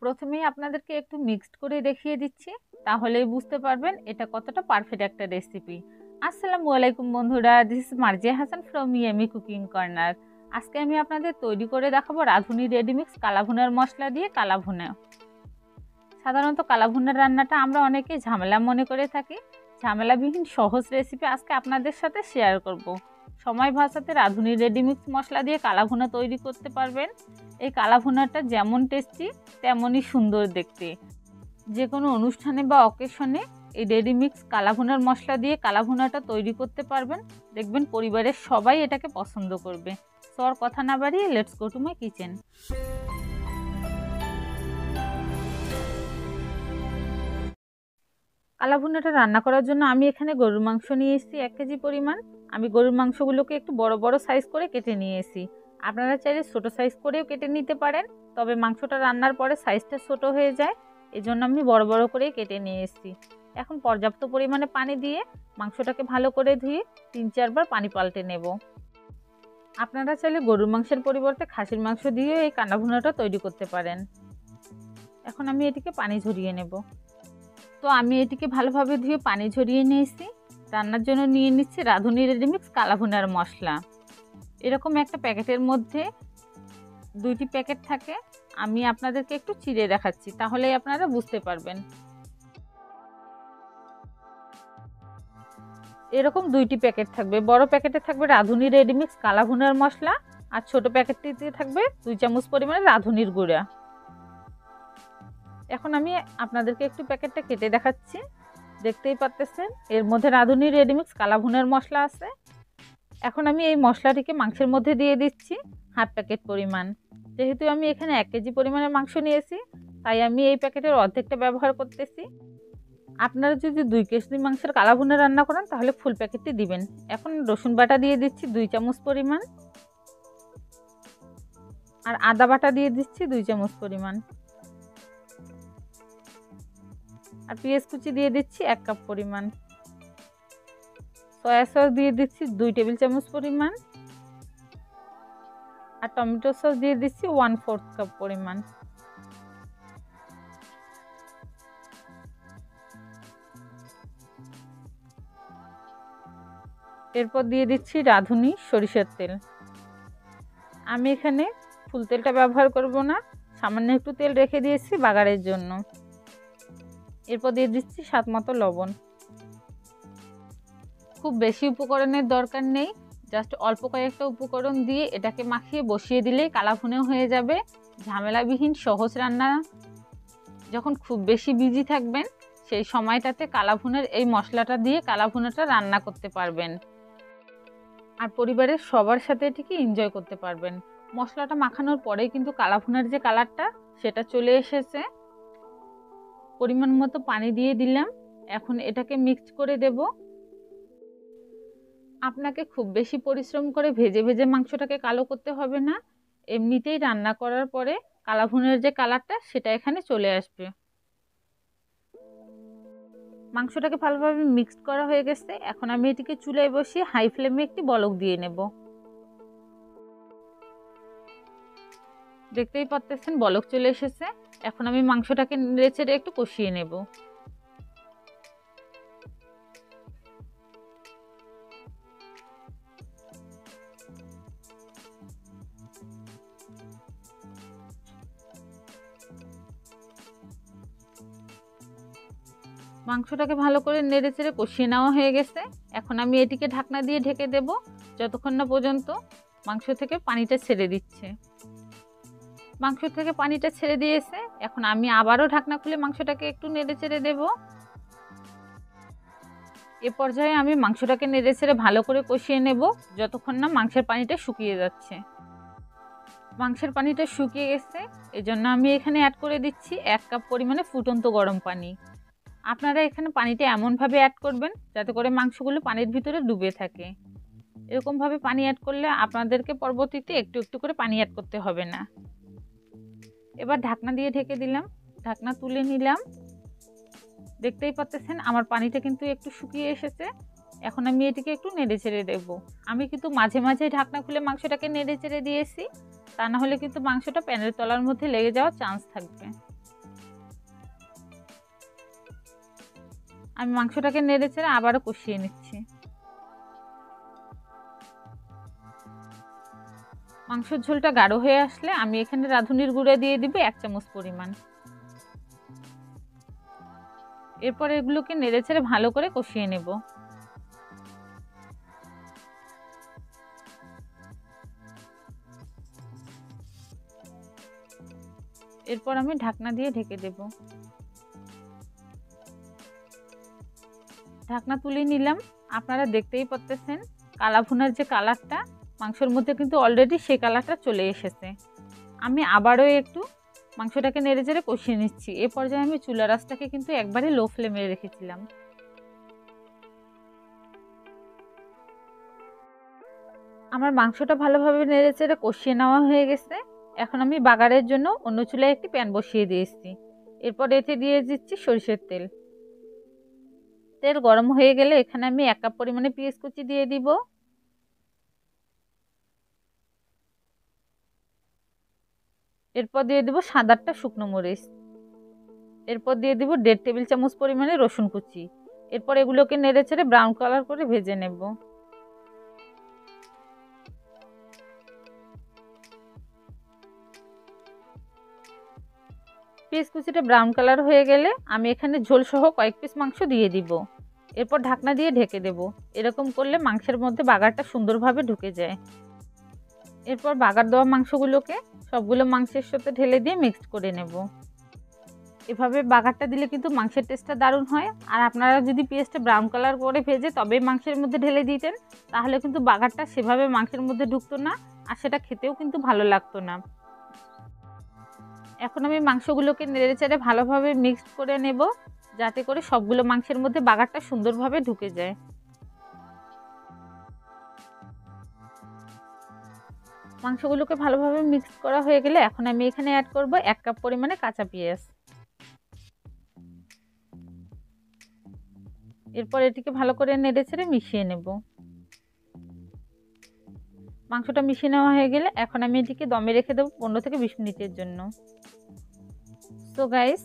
প্রথমেই আপনাদেরকে একটু মিক্সড করে দেখিয়ে দিচ্ছি, তাহলেই বুঝতে পারবেন এটা কতটা পারফেক্ট একটা রেসিপি। আসসালামু আলাইকুম বন্ধুরা, this is Marzia Hasan from Yummy Cooking Corner. আজকে আমি আপনাদের তৈরি করে দেখাবো রাঁধুনি রেডিমিক্স কালাভুনার মশলা দিয়ে কালাভুনা। সাধারণত কালাভুনার রান্নাটা আমরা অনেকেই ঝামেলা মনে করে থাকি। ঝামেলাবিহীন সহজ রেসিপি আজকে আপনাদের সাথে শেয়ার করব। সময় বাঁচাতে রাঁধুনি রেডিমিক্স মশলা দিয়ে কালাভুনা তৈরি করতে পারবেন। এই কালাভুনাটা যেমন টেস্টি তেমনই সুন্দর দেখতে। যে কোনো অনুষ্ঠানে বা অকেশনে এই রেডিমিক্স কালাভুনার মশলা দিয়ে কালাভুনাটা তৈরি করতে পারবেন, দেখবেন পরিবারের সবাই এটাকে পছন্দ করবে। সো আর কথা না বাড়িয়ে let's go to my kitchen. কালাভুনাটা রান্না করার জন্য আমি এখানে গরুর মাংস নিয়ে এসেছি 1 কেজি পরিমাণ। আমি গরুর মাংসগুলোকে একটু বড় বড় সাইজ করে কেটে নিয়ে এসেছি। আপনারা চাইলে ছোটো সাইজ করেও কেটে নিতে পারেন, তবে মাংসটা রান্নার পরে সাইজটা ছোট হয়ে যায়, এই জন্য আমি বড় বড় করেই কেটে নিয়ে এসেছি। এখন পর্যাপ্ত পরিমাণে পানি দিয়ে মাংসটাকে ভালো করে ধুয়ে 3-4 বার পানি পাল্টে নেব। আপনারা চাইলে গরুর মাংসের পরিবর্তে খাসির মাংস দিয়েও এই কালাভুনাটা তৈরি করতে পারেন। এখন আমি এটিকে পানি ঝরিয়ে নেব। তো আমি এটিকে ভালোভাবে ধুয়ে পানি ঝরিয়ে নিয়েছি। রান্নার জন্য নিয়ে নিচ্ছি রাঁধুনি রেডিমিক্স কালাভুনার মশলা। এরকম একটা প্যাকেটের মধ্যে 2টি প্যাকেট থাকে। আমি আপনাদেরকে একটু চিড়ে দেখাচ্ছি, তাহলেই আপনারা বুঝতে পারবেন। এরকম 2টি প্যাকেট থাকবে। বড় প্যাকেটে থাকবে রাঁধুনি রেডিমিক্স কালাভুনার মশলা, আর ছোট প্যাকেটটিতে থাকবে 2 চামচ পরিমাণে রাঁধুনির গুঁড়া। এখন আমি আপনাদেরকে একটু প্যাকেটটা কেটে দেখাচ্ছি। দেখতেই পাচ্ছেন এর মধ্যে রাঁধুনি রেডিমিক্স কালাভুনার মশলা আছে। এখন আমি এই মশলাটিকে মাংসের মধ্যে দিয়ে দিচ্ছি হাফ প্যাকেট পরিমাণ। যেহেতু আমি এখানে 1 কেজি পরিমাণের মাংস নিয়েছি, তাই আমি এই প্যাকেটের অর্ধেকটা ব্যবহার করতেছি। আপনারা যদি 2 কেজি মাংসের কালাভুনা রান্না করেন তাহলে ফুল প্যাকেটটি দিবেন। এখন রসুন বাটা দিয়ে দিচ্ছি 2 চামচ পরিমাণ, আর আদা বাটা দিয়ে দিচ্ছি 2 চামচ পরিমাণ, আর পেঁয়াজ কুচি দিয়ে দিচ্ছি 1 কাপ পরিমাণ। সয়া সস দিয়ে দিচ্ছি 2 টেবিল চামচ পরিমাণ, আর টমেটো সস দিয়ে দিচ্ছি 1/4 কাপ পরিমাণ। এরপর দিয়ে দিচ্ছি রাঁধুনি সরিষার তেল। আমি এখানে ফুল তেলটা ব্যবহার করব না, সামান্য একটু তেল রেখে দিয়েছি বাগারের জন্য। এরপর দিয়ে দিচ্ছি স্বাদ মতো লবণ। খুব বেশি উপকরণের দরকার নেই, জাস্ট অল্প কয়েকটা উপকরণ দিয়ে এটাকে মাখিয়ে বসিয়ে দিলেই কালাভুনা হয়ে যাবে। ঝামেলাবিহীন সহজ রান্না। যখন খুব বেশি বিজি থাকবেন সেই সময়টাতে কালাভুনার এই মশলাটা দিয়ে কালাভুনাটা রান্না করতে পারবেন, আর পরিবারের সবার সাথে এটিকে এনজয় করতে পারবেন। মশলাটা মাখানোর পরেই কিন্তু কালাভুনার যে কালারটা সেটা চলে এসেছে। পরিমাণ মতো পানি দিয়ে দিলাম। এখন এটাকে মিক্সড করে দেব। আপনাকে খুব বেশি পরিশ্রম করে ভেজে ভেজে মাংসটাকে কালো করতে হবে না, এমনিতেই রান্না করার পরে কালাভুনার যে কালারটা সেটা এখানে চলে আসবে। মাংসটাকে ভালোভাবে মিক্সড করা হয়ে গেছে। এখন আমি এটিকে চুলায় বসিয়ে হাই ফ্লেমে একটি বলক দিয়ে নেব। দেখতেই পাচ্ছেন বলক চলে এসেছে। এখন আমি মাংসটাকে নেড়ে একটু কষিয়ে নেব। মাংসটাকে ভালো করে নেড়ে কষিয়ে নেওয়া হয়ে গেছে। এখন আমি এটিকে ঢাকনা দিয়ে ঢেকে দেব যতক্ষণ না পর্যন্ত মাংস থেকে পানিটা ছেড়ে দিচ্ছে। মাংস থেকে পানিটা ছেড়ে দিয়েছে। এখন আমি আবারও ঢাকনা খুলে মাংসটাকে একটু নেড়ে দেব। এ পর্যায়ে আমি মাংসটাকে নেড়ে ভালো করে কষিয়ে নেব যতক্ষণ না মাংসের পানিটা শুকিয়ে যাচ্ছে। মাংসের পানিটা শুকিয়ে গেছে, এজন্য আমি এখানে অ্যাড করে দিচ্ছি 1 কাপ পরিমাণে ফুটন্ত গরম পানি। আপনারা এখানে পানিটা এমনভাবে অ্যাড করবেন যাতে করে মাংসগুলো পানির ভিতরে ডুবে থাকে। এরকমভাবে পানি অ্যাড করলে আপনাদেরকে পরবর্তীতে একটু একটু করে পানি অ্যাড করতে হবে না। এবার ঢাকনা দিয়ে ঢেকে দিলাম, ঢাকনা তুলে নিলাম। দেখতেই পাচ্ছেন আমার পানিটা কিন্তু একটু শুকিয়ে এসেছে। এখন আমি এটিকে একটু নেড়ে দেব। আমি কিন্তু মাঝে মাঝে ঢাকনা খুলে মাংসটাকে নেড়ে দিয়েছি, তা না হলে কিন্তু মাংসটা প্যানের তলার মধ্যে লেগে যাওয়ার চান্স থাকবে। আমি মাংসটাকে নেড়ে চেড়ে আবারও কষিয়ে নিচ্ছি। মাংসের ঝোলটা গাঢ় হয়ে আসলে আমি এখানে রাঁধুনির গুঁড়া দিয়ে দিব 1 চামচ পরিমাণ। এরপর এগুলোকে নেড়ে চেড়ে ভালো করে কষিয়ে নেব। এরপর আমি ঢাকনা দিয়ে ঢেকে দেব। ঢাকনা তুলে নিলাম। আপনারা দেখতেই পাচ্ছেন কালা ভুনার যে কালারটা মাংসের মধ্যে কিন্তু অলরেডি সেই কালারটা চলে এসেছে। আমি আবারও একটু মাংসটাকে নেড়ে চেড়ে কষিয়ে নিচ্ছি। এ পর্যায়ে আমি চুলার আঁচটাকে কিন্তু একবারে লো ফ্লেমে রেখেছিলাম। আমার মাংসটা ভালোভাবে নেড়ে চেড়ে কষিয়ে নেওয়া হয়ে গেছে। এখন আমি বাগারের জন্য অন্য চুলায় একটি প্যান বসিয়ে দিয়েছি। এরপর এতে দিয়ে দিচ্ছি সরিষার তেল। তেল গরম হয়ে গেলে এখানে আমি 1 কাপ পরিমাণে পেঁয়াজ কুচি দিয়ে দিব। এরপর দিয়ে দিব 7-8টা শুকনো মরিচ। এরপর দিয়ে দিব 1.5 টেবিল চামচ পরিমাণে রসুন কুচি। এরপর এগুলোকে নেড়ে চেড়ে ব্রাউন কালার করে ভেজে নেব। পেঁয়াজ কুচিটা ব্রাউন কালার হয়ে গেলে আমি এখানে ঝোল সহ কয়েক পিস মাংস দিয়ে দিব। এরপর ঢাকনা দিয়ে ঢেকে দেব। এরকম করলে মাংসের মধ্যে বাগারটা সুন্দরভাবে ঢুকে যায়। এরপর বাগার দেওয়া মাংসগুলোকে সবগুলো মাংসের সাথে ঢেলে দিয়ে মিক্সড করে নেব। এভাবে বাগারটা দিলে কিন্তু মাংসের টেস্টটা দারুণ হয়। আর আপনারা যদি পেঁয়াজটা ব্রাউন কালার করে ভেজে তবেই মাংসের মধ্যে ঢেলে দিতেন তাহলে কিন্তু বাগারটা সেভাবে মাংসের মধ্যে ঢুকতো না, আর সেটা খেতেও কিন্তু ভালো লাগতো না। এখন আমি মাংসগুলোকে নেড়ে চেড়ে ভালোভাবে মিক্সড করে নেব, যাতে করে সবগুলো মাংসের মধ্যে বাগারটা সুন্দরভাবে ঢুকে যায়। মাংসগুলোকে ভালোভাবে মিক্সড করা হয়ে গেলে এখন আমি এখানে অ্যাড করব 1 কাপ পরিমাণে কাঁচা পেঁয়াজ। এরপর এটিকে ভালো করে নেড়ে চেড়ে মিশিয়ে নেব। মাংসটা মিশিয়ে নেওয়া হয়ে গেলে এখন আমি এটিকে দমে রেখে দেবো 15 থেকে 20 মিনিটের জন্য। সো গাইস,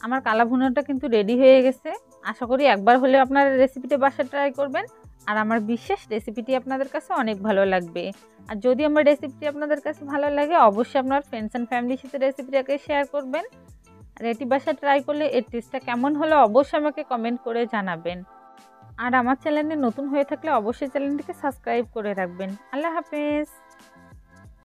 আমার কালা ভুনাটা কিন্তু রেডি হয়ে গেছে। আশা করি একবার হলে আপনারা রেসিপিটা বাসায় ট্রাই করবেন, আর আমার বিশেষ রেসিপিটি আপনাদের কাছে অনেক ভালো লাগবে। আর যদি আমার রেসিপিটি আপনাদের কাছে ভালো লাগে অবশ্যই আপনার ফ্রেন্ডস অ্যান্ড ফ্যামিলির সাথে রেসিপিটাকে শেয়ার করবেন। আর এটি বাসায় ট্রাই করলে এর টেস্টটা কেমন হলো অবশ্যই আমাকে কমেন্ট করে জানাবেন। আর আমার চ্যানেলে নতুন হয়ে থাকলে অবশ্যই চ্যানেলটিকে সাবস্ক্রাইব করে রাখবেন। আল্লাহ হাফেজ।